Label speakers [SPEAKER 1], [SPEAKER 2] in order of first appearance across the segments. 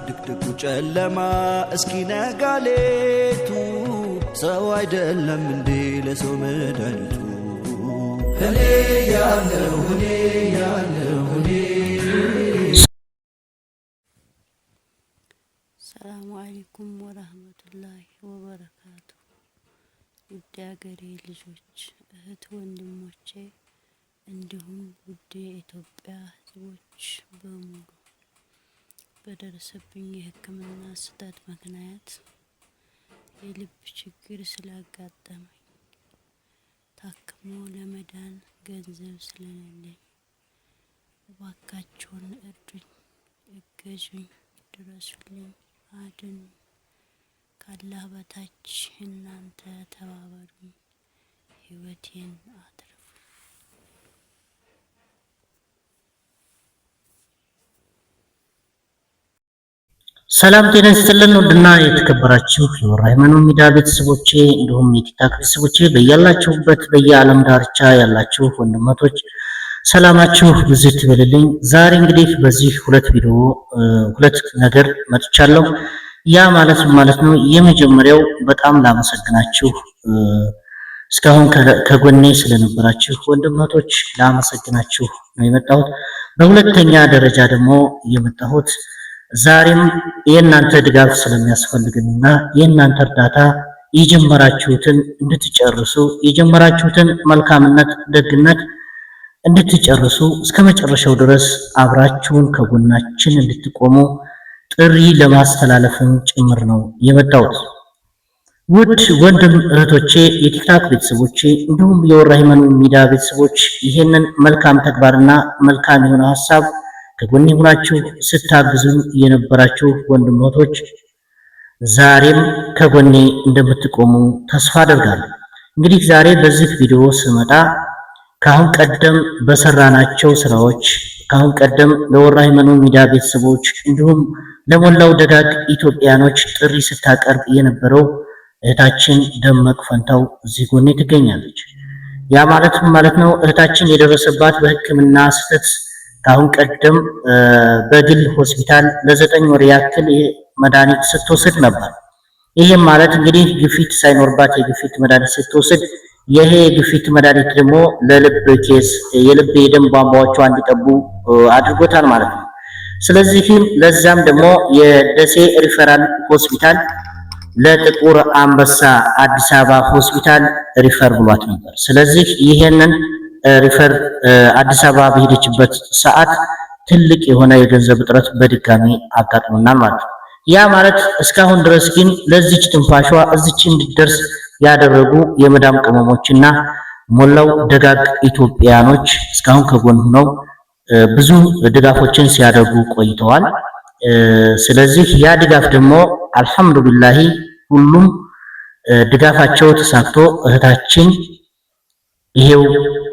[SPEAKER 1] ድቅድቁ ጨለማ እስኪነጋ ሌቱ ሰው አይደለም እንዴ ለሰው መድኃኒቱ እኔ ያለው
[SPEAKER 2] ሰላሙ አለይኩም ወራህመቱላሂ ወበረካቱ። ውድ አገሬ ልጆች እህት ወንድሞቼ እንዲሁም ውድ የኢትዮጵያ ሕዝቦች በሙሉ በደረሰብኝ የሕክምና ስህተት ምክንያት የልብ ችግር ስላጋጠመኝ ታክሞ ለመዳን ገንዘብ ስለሌለኝ እባካችሁን እርዱኝ፣ እገዙኝ፣ ድረሱልኝ፣ አድኑኝ። ካላህ በታች እናንተ ተባበሩኝ፣ ህይወቴን አትርፉ።
[SPEAKER 3] ሰላም ጤና ይስጥልን። ውድና የተከበራችሁ የወራይመኑ ሚዲያ ቤተሰቦቼ እንዲሁም የቲክታክ ቤተሰቦቼ በያላችሁበት በየዓለም ዳርቻ ያላችሁ ወንድማቶች ሰላማችሁ ብዙ ይበልልኝ። ዛሬ እንግዲህ በዚህ ሁለት ነገር መጥቻለሁ። ያ ማለት ነው የመጀመሪያው በጣም ላመሰግናችሁ እስካሁን ከጎኔ ስለነበራችሁ ወንድማቶች ላመሰግናችሁ ነው የመጣሁት። በሁለተኛ ደረጃ ደግሞ የመጣሁት ዛሬም የእናንተ ድጋፍ ስለሚያስፈልግና የእናንተ እርዳታ የጀመራችሁትን እንድትጨርሱ የጀመራችሁትን መልካምነት ደግነት እንድትጨርሱ እስከ መጨረሻው ድረስ አብራችሁን ከጎናችን እንድትቆሙ ጥሪ ለማስተላለፍም ጭምር ነው የመጣሁት። ውድ ወንድም እህቶቼ፣ የቲክታክ ቤተሰቦቼ እንዲሁም የወራይመኑ ሚዲያ ቤተሰቦች ይሄንን መልካም ተግባርና መልካም የሆነ ሐሳብ ከጎኔ ሆናችሁ ስታግዙን የነበራችሁ ወንድሞቶች ዛሬም ከጎኔ እንደምትቆሙ ተስፋ አደርጋለሁ። እንግዲህ ዛሬ በዚህ ቪዲዮ ስመጣ ካሁን ቀደም በሰራናቸው ስራዎች ካሁን ቀደም ለወራይመኑ ሚዲያ ቤተሰቦች እንዲሁም ለሞላው ደጋግ ኢትዮጵያኖች ጥሪ ስታቀርብ የነበረው እህታችን ደመቅ ፈንታው እዚህ ጎኔ ትገኛለች። ያ ማለት ነው እህታችን የደረሰባት በሕክምና ስህተት ካሁን ቀደም በግል ሆስፒታል ለ9 ወር ያክል መድኃኒት ስትወስድ ነበር። ይሄም ማለት እንግዲህ ግፊት ሳይኖርባት የግፊት መድኃኒት ስትወስድ ይሄ የግፊት መድኃኒት ደግሞ ለልብ ኬስ የልብ የደም ቧንቧዎቿ እንዲጠቡ አድርጎታል ማለት ነው። ስለዚህም ለዛም ደግሞ የደሴ ሪፈራል ሆስፒታል ለጥቁር አንበሳ አዲስ አበባ ሆስፒታል ሪፈር ብሏት ነበር። ስለዚህ ይሄንን ሪፈር አዲስ አበባ በሄደችበት ሰዓት ትልቅ የሆነ የገንዘብ እጥረት በድጋሚ አጋጥሞናል ማለት ነው። ያ ማለት እስካሁን ድረስ ግን ለዚች ትንፋሿ እዚች እንድትደርስ ያደረጉ የመዳም ቅመሞችና ሞላው ደጋግ ኢትዮጵያኖች እስካሁን ከጎን ሆነው ብዙ ድጋፎችን ሲያደርጉ ቆይተዋል። ስለዚህ ያ ድጋፍ ደግሞ አልሐምዱሊላህ ሁሉም ድጋፋቸው ተሳክቶ እህታችን ይሄው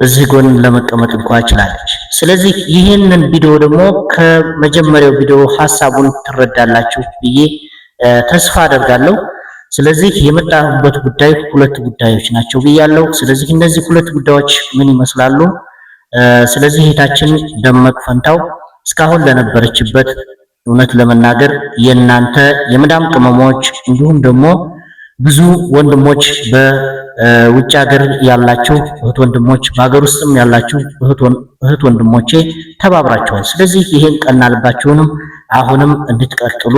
[SPEAKER 3] እዚህ ጎን ለመቀመጥ እንኳን ችላለች። ስለዚህ ይሄንን ቪዲዮ ደግሞ ከመጀመሪያው ቪዲዮ ሐሳቡን ትረዳላችሁ ብዬ ተስፋ አደርጋለሁ። ስለዚህ የመጣሁበት ጉዳይ ሁለት ጉዳዮች ናቸው ብያለሁ። ስለዚህ እነዚህ ሁለት ጉዳዮች ምን ይመስላሉ? ስለዚህ እህታችን ደመቅ ፈንታው እስካሁን ለነበረችበት እውነት ለመናገር የእናንተ የመዳም ቅመሞች እንዲሁም ደግሞ ብዙ ወንድሞች በውጭ ሀገር ያላችሁ እህት ወንድሞች በሀገር ውስጥም ያላችሁ እህት ወንድሞቼ ተባብራችኋል። ስለዚህ ይሄን ቀና ልባችሁንም አሁንም እንድትቀጥሉ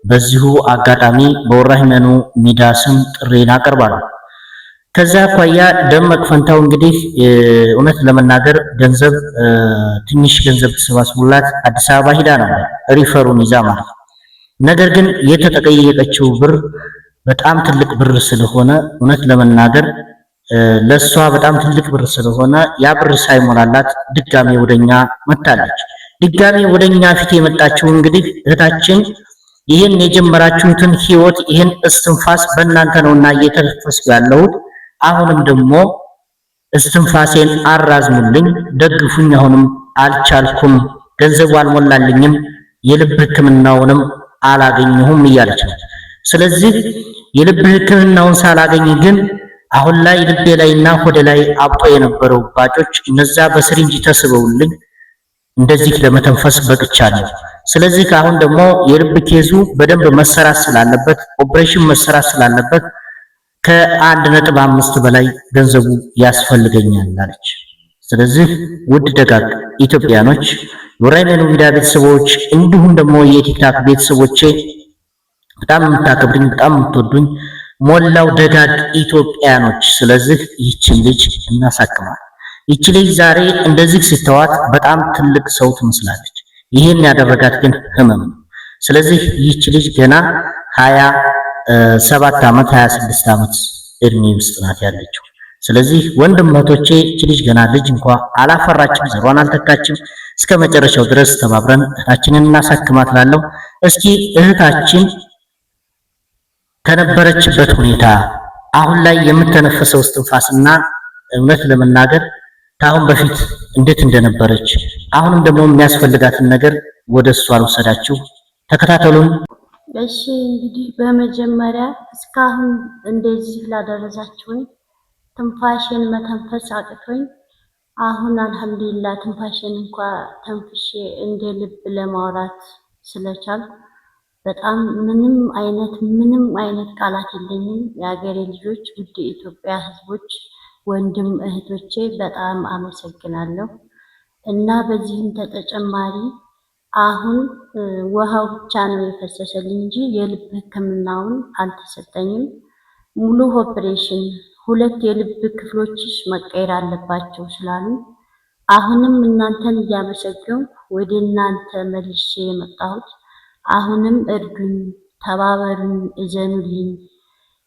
[SPEAKER 3] በዚሁ አጋጣሚ በወራይመኑ ሚዲያ ስም ጥሪን አቀርባለሁ። ከዛ አኳያ ደመቅ ፈንታው እንግዲህ እውነት ለመናገር ትንሽ ገንዘብ ተሰባስቦላት አዲስ አበባ ሄዳ ነበር ሪፈሩን ይዛ ማለት ነው። ነገር ግን የተጠየቀችው ብር በጣም ትልቅ ብር ስለሆነ እውነት ለመናገር ለሷ በጣም ትልቅ ብር ስለሆነ ያ ብር ሳይሞላላት ድጋሜ ወደኛ መጣለች። ድጋሜ ወደኛ ፊት የመጣችው እንግዲህ እህታችን ይሄን የጀመራችሁትን ህይወት ይሄን እስትንፋስ በእናንተ ነውና እየተነፈስኩ ያለሁት አሁንም ደግሞ እስትንፋሴን አራዝሙልኝ፣ ደግፉኝ፣ አሁንም አልቻልኩም፣ ገንዘቡ አልሞላልኝም፣ የልብ ህክምናውንም አላገኘሁም እያለች ነው። ስለዚህ የልብ ህክምናውን ሳላገኝ ግን አሁን ላይ ልቤ ላይና ሆዴ ላይ አብጦ የነበረው ባጮች እነዛ በስሪንጅ ተስበውልኝ እንደዚህ ለመተንፈስ በቅቻለሁ። ስለዚህ አሁን ደግሞ የልብ ኬዙ በደንብ መሰራት ስላለበት ኦፕሬሽን መሰራት ስላለበት ከ1.5 በላይ ገንዘቡ ያስፈልገኛል አለች። ስለዚህ ውድ ደጋግ ኢትዮጵያኖች፣ የወራይመኑ ሚዲያ ቤተሰቦች እንዲሁም ደግሞ የቲክታክ ቤተሰቦቼ በጣም የምታከብሩኝ በጣም የምትወዱኝ ሞላው ደጋግ ኢትዮጵያኖች፣ ስለዚህ ይህችን ልጅ እናሳክማል። ይህች ልጅ ዛሬ እንደዚህ ስተዋት በጣም ትልቅ ሰው ትመስላለች። ይህን ያደረጋት ግን ህመም ነው። ስለዚህ ይህች ልጅ ገና 27 ዓመት 26 ዓመት እድሜ ውስጥ ናት ያለችው። ስለዚህ ወንድም እህቶቼ ይህች ልጅ ገና ልጅ እንኳን አላፈራችም፣ ዘሯን አልተካችም። እስከ መጨረሻው ድረስ ተባብረን እህታችንን እናሳክማት እላለሁ። እስኪ እህታችን ከነበረችበት ሁኔታ አሁን ላይ የምትተነፈሰው እስትንፋስና እውነት ለመናገር ከአሁን በፊት እንዴት እንደነበረች አሁንም ደግሞ የሚያስፈልጋትን ነገር ወደ እሷ አልወሰዳችሁ። ተከታተሉን።
[SPEAKER 2] እሺ እንግዲህ በመጀመሪያ እስካሁን እንደዚህ ላደረሳችሁኝ ትንፋሽን መተንፈስ አቅቶኝ አሁን አልሐምዱሊላህ ትንፋሽን እንኳን ተንፍሼ እንደ ልብ ለማውራት ስለቻልኩ በጣም ምንም አይነት ቃላት የለኝም። የሀገሬ ልጆች፣ ውድ ኢትዮጵያ ህዝቦች፣ ወንድም እህቶቼ በጣም አመሰግናለሁ። እና በዚህም ተጨማሪ አሁን ውሃው ብቻ ነው የፈሰሰልኝ እንጂ የልብ ሕክምናውን አልተሰጠኝም። ሙሉ ኦፕሬሽን 2 የልብ ክፍሎችሽ መቀየር አለባቸው ስላሉ አሁንም እናንተን እያመሰገንኩ ወደ እናንተ መልሼ የመጣሁት አሁንም እርዱኝ፣ ተባበሩኝ፣ እዘኑልኝ።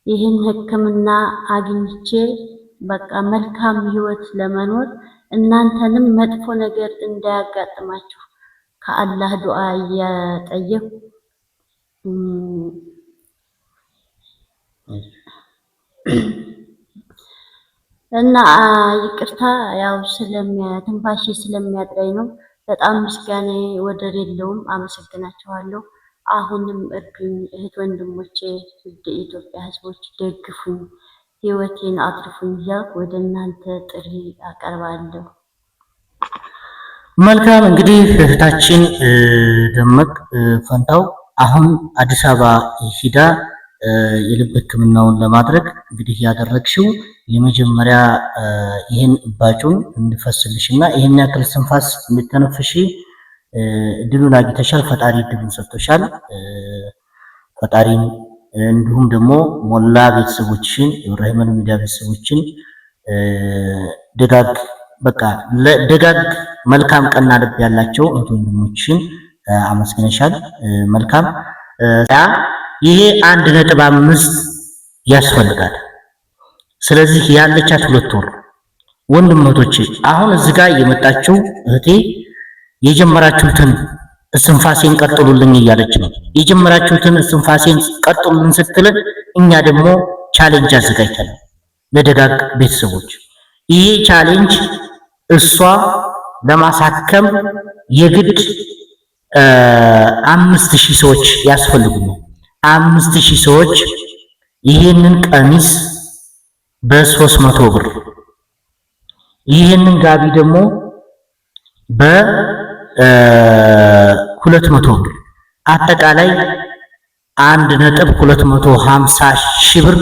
[SPEAKER 2] ይህን ሕክምና አግኝቼ በቃ መልካም ህይወት ለመኖር እናንተንም መጥፎ ነገር እንዳያጋጥማችሁ ከአላህ ዱዓ እያጠየኩ እና ይቅርታ ያው ትንፋሽ ስለሚያጥረኝ ነው። በጣም ምስጋና ወደር የለውም። አመሰግናችኋለሁ። አሁንም እርዱኝ እህት ወንድሞቼ፣ ውድ የኢትዮጵያ ህዝቦች ደግፉኝ፣ ህይወቴን አትርፉኝ እያልኩ ወደ እናንተ ጥሪ አቀርባለሁ።
[SPEAKER 3] መልካም እንግዲህ እህታችን ደመቅ ፈንታው አሁን አዲስ አበባ ሂዳ የልብ ሕክምናውን ለማድረግ እንግዲህ ያደረግሽው የመጀመሪያ ይህን እባጩን እንዲፈስልሽና ይህን ያክል ትንፋስ እንድትተነፍሺ እድሉን አግኝተሻል። ፈጣሪ እድሉን ሰጥቶሻል። ፈጣሪን እንዲሁም ደግሞ ሞላ ቤተሰቦችሽን የወራይመኑ ሚዲያ ቤተሰቦችን ደጋግ መልካም ቀና ልብ ያላቸው እህት ወንድሞችሽን አመስግነሻል። መልካም ይሄ 1.5 ያስፈልጋል። ስለዚህ ያለቻት 2 ወር ወንድሞቶች አሁን እዚህ ጋር የመጣችው እህቴ የጀመራችሁትን እስትንፋሴን ቀጥሉልኝ እያለች ነው። የጀመራችሁትን እስትንፋሴን ቀጥሉልን ስትል እኛ ደግሞ ቻሌንጅ አዘጋጅተናል ለደጋግ ቤተሰቦች። ይሄ ቻሌንጅ እሷ ለማሳከም የግድ 5000 ሰዎች ያስፈልጉናል። 5000 ሰዎች ይሄንን ቀሚስ በ300 ብር ይሄንን ጋቢ ደግሞ በ200 ብር አጠቃላይ 1.250 ሺህ ብር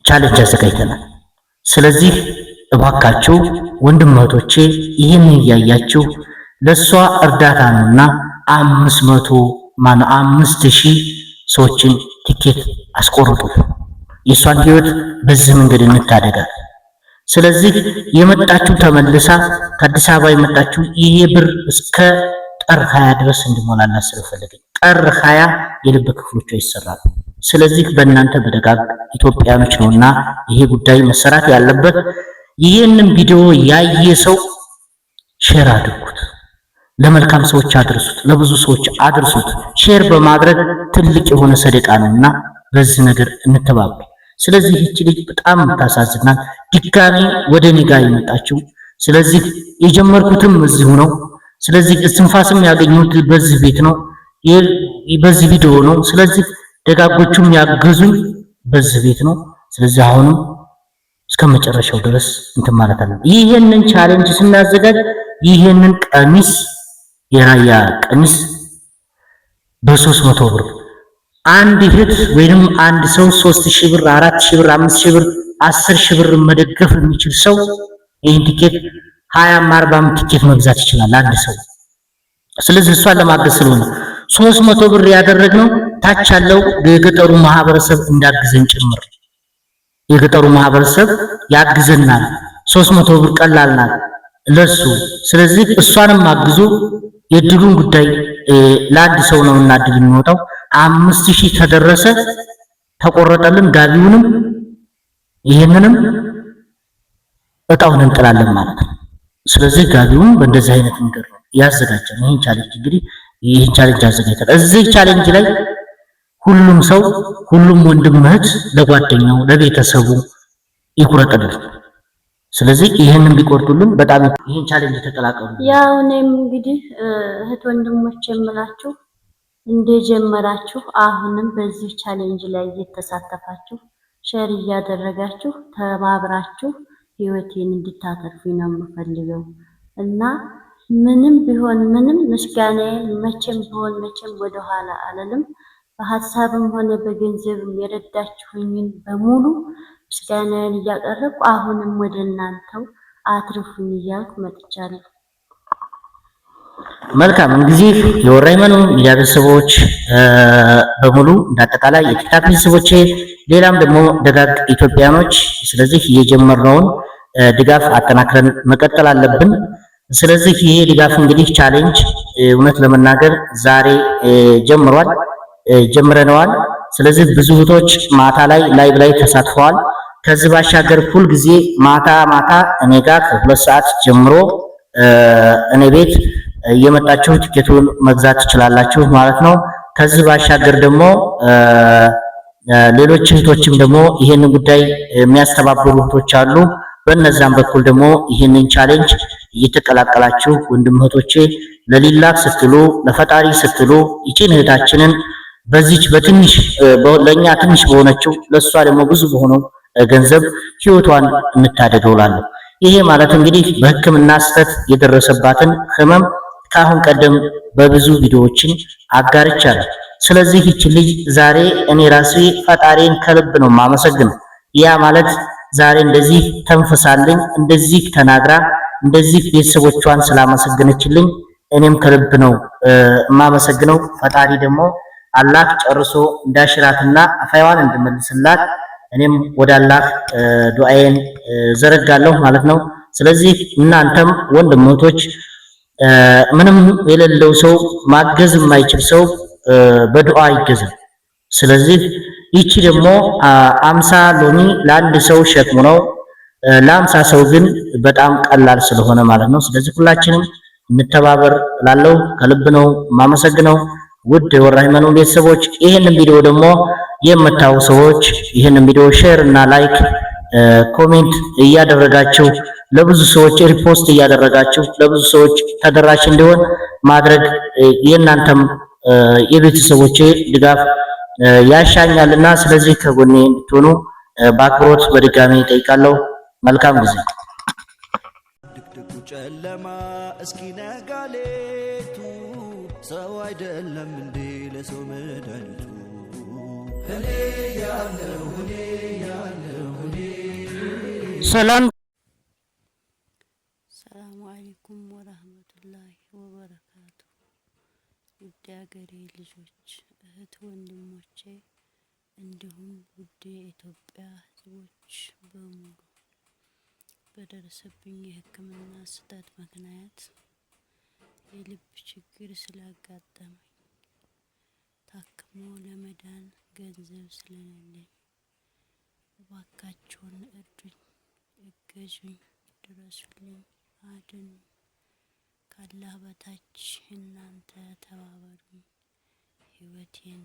[SPEAKER 3] ቻሌንጅ አዘጋጅተናል። ስለዚህ እባካችሁ ወንድሞቶቼ ይህን እያያችሁ ለሷ እርዳታ ነውና 5000 ሰዎችን ቲኬት አስቆርጡ። የሷን ህይወት በዚህ መንገድ እንታደጋለን። ስለዚህ የመጣችሁ ተመልሳ ከአዲስ አበባ የመጣችሁ ይሄ ብር እስከ ጥር 20 ድረስ እንዲሞላላት ስለፈለገኝ ጥር 20 የልብ ክፍሎቿ ይሰራሉ። ስለዚህ በእናንተ በደጋግ ኢትዮጵያኖች ነውና ይሄ ጉዳይ መሰራት ያለበት። ይህንን ቪዲዮ ያየ ሰው ሼር አድርጉት፣ ለመልካም ሰዎች አድርሱት፣ ለብዙ ሰዎች አድርሱት። ሼር በማድረግ ትልቅ የሆነ ሰደቃ ነውና በዚህ ነገር እንተባበር። ስለዚህ እቺ ልጅ በጣም ታሳዝናል። ድጋሚ ወደ እኔ ጋር የመጣችው ስለዚህ የጀመርኩትም እዚሁ ነው። ስለዚህ እስትንፋስም ያገኘሁት በዚህ ቤት ነው፣ በዚህ ቪዲዮ ነው። ስለዚህ ደጋጎቹም ያገዙኝ በዚህ ቤት ነው። ስለዚህ አሁንም እስከመጨረሻው ድረስ እንትን ማለት አለ። ይሄንን ቻሌንጅ ስናዘጋጅ ይሄንን ቀሚስ የራያ ቀሚስ በ300 ብር አንድ እህት ወይንም አንድ ሰው 3000 ብር 4000 ብር 5000 ብር 10000 ብር መደገፍ የሚችል ሰው ይሄን ቲኬት 20 40 ቲኬት መግዛት ይችላል አንድ ሰው። ስለዚህ እሷን ለማገዝ ስለሆነ 300 ብር ያደረግነው ታች ያለው የገጠሩ ማህበረሰብ እንዳግዘን ጭምር የገጠሩ ማህበረሰብ ያግዘናል። 300 ብር ቀላል ናት ለሱ። ስለዚህ እሷንም አግዞ የድሉን ጉዳይ ለአንድ ሰው ነው እና ድል የሚወጣው 5000 ተደረሰ ተቆረጠልን ጋቢውንም ይሄንንም እጣውን እንጥላለን ማለት ነው። ስለዚህ ጋቢውን በእንደዚህ አይነት መንገድ ነው ያዘጋጀን። ይሄን ቻሌንጅ እንግዲህ ይሄን ቻሌንጅ አዘጋጅተን እዚህ ቻሌንጅ ላይ ሁሉም ሰው ሁሉም ወንድም እህት ለጓደኛው ለቤተሰቡ ይቁረጥልን። ስለዚህ ይሄንን ቢቆርጡልን በጣም ይሄን ቻሌንጅ ተቀላቀሉ።
[SPEAKER 2] ያው እኔም እንግዲህ እህት ወንድሞች የምላችሁ እንደጀመራችሁ አሁንም በዚህ ቻሌንጅ ላይ እየተሳተፋችሁ ሼር እያደረጋችሁ ተባብራችሁ ህይወቴን እንድታተርፉኝ ነው የምፈልገው እና ምንም ቢሆን ምንም ምስጋናዬን መቼም ቢሆን መቼም ወደኋላ አልልም። በሀሳብም ሆነ በገንዘብም የረዳችሁኝን በሙሉ ምስጋናዬን እያቀረብኩ አሁንም ወደ እናንተው አትርፉኝ እያልኩ መጥቻለሁ።
[SPEAKER 3] መልካም እንግዲህ የወራይመኑ ሚዲያ ቤተሰቦች በሙሉ እንዳጠቃላይ የቲክታክ ቤተሰቦች ሌላም ደግሞ ደጋግ ኢትዮጵያኖች ስለዚህ የጀመርነውን ድጋፍ አጠናክረን መቀጠል አለብን። ስለዚህ ይሄ ድጋፍ እንግዲህ ቻሌንጅ እውነት ለመናገር ዛሬ ጀምረነዋል። ስለዚህ ብዙ እህቶች ማታ ላይ ላይቭ ላይ ተሳትፈዋል። ከዚህ ባሻገር ሁል ጊዜ ማታ እኔ ጋር ከ2 ሰዓት ጀምሮ እኔ ቤት እየመጣችሁ ቲኬቱን መግዛት ትችላላችሁ ማለት ነው። ከዚህ ባሻገር ደግሞ ሌሎች እህቶችም ደግሞ ይሄንን ጉዳይ የሚያስተባብሩ እህቶች አሉ። በእነዛም በኩል ደግሞ ይሄንን ቻሌንጅ እየተቀላቀላችሁ ወንድም እህቶቼ ለሊላህ ስትሉ ለፈጣሪ ስትሉ ይቺን እህታችንን በዚች በትንሽ ለኛ ትንሽ በሆነችው ለሷ ደግሞ ብዙ በሆነው ገንዘብ ህይወቷን እንታደገውላለሁ። ይሄ ማለት እንግዲህ በሕክምና ስህተት የደረሰባትን ህመም ካሁን ቀደም በብዙ ቪዲዮዎችን አጋርቻለሁ። ስለዚህ ይቺ ልጅ ዛሬ እኔ ራሴ ፈጣሪን ከልብ ነው ማመሰግነው። ያ ማለት ዛሬ እንደዚህ ተንፈሳልኝ እንደዚህ ተናግራ እንደዚህ ቤተሰቦቿን ስላመሰገነችልኝ እኔም ከልብ ነው ማመሰግነው። ፈጣሪ ደግሞ አላህ ጨርሶ እንዳሽራትና አፋይዋን እንድመልስላት እኔም ወደ አላህ ዱዓዬን ዘረጋለሁ ማለት ነው። ስለዚህ እናንተም ወንድሞቶች ምንም የሌለው ሰው ማገዝ የማይችል ሰው በዱዓ ይገዛል። ስለዚህ ይቺ ደግሞ 50 ሎሚ ለአንድ ሰው ሸክሙ ነው፣ ለ50 ሰው ግን በጣም ቀላል ስለሆነ ማለት ነው። ስለዚህ ሁላችንም እንተባበር ላለው ከልብ ነው ማመሰግነው። ውድ የወራሂመኑ ቤተሰቦች ይሄንን ቪዲዮ ደግሞ የምታዩ ሰዎች ይሄንን ቪዲዮ ሼር እና ላይክ ኮሜንት እያደረጋችሁ ለብዙ ሰዎች ሪፖስት እያደረጋችሁ ለብዙ ሰዎች ተደራሽ እንዲሆን ማድረግ የእናንተም የቤተሰቦቼ ድጋፍ ያሻኛልና ስለዚህ ከጎኔ እንድትሆኑ በአክብሮት በድጋሚ ጠይቃለሁ። መልካም ጊዜ።
[SPEAKER 1] ድቅድቁ ጨለማ እስኪነጋ ሌቱ ሰው አይደለም እንዴ ለሰው መድኃኒቱ።
[SPEAKER 3] ሰላም
[SPEAKER 2] አለይኩም ወራህመቱላሂ ወበረካቱ። ውድ ሀገሬ ልጆች እህት ወንድሞቼ እንዲሁም ውድ የኢትዮጵያ ሕዝቦች በሙሉ በደረሰብኝ የሕክምና ስህተት ምክንያት የልብ ችግር ስላጋጠመኝ ታክሞ ለመዳን ገንዘብ ስለሌለኝ እባካችሁን እርዱኝ፣ እገዙኝ፣ ድረሱልኝ፣ አድኑኝ። ካላህ በታች እናንተ ተባበሩኝ፣ ህይወቴን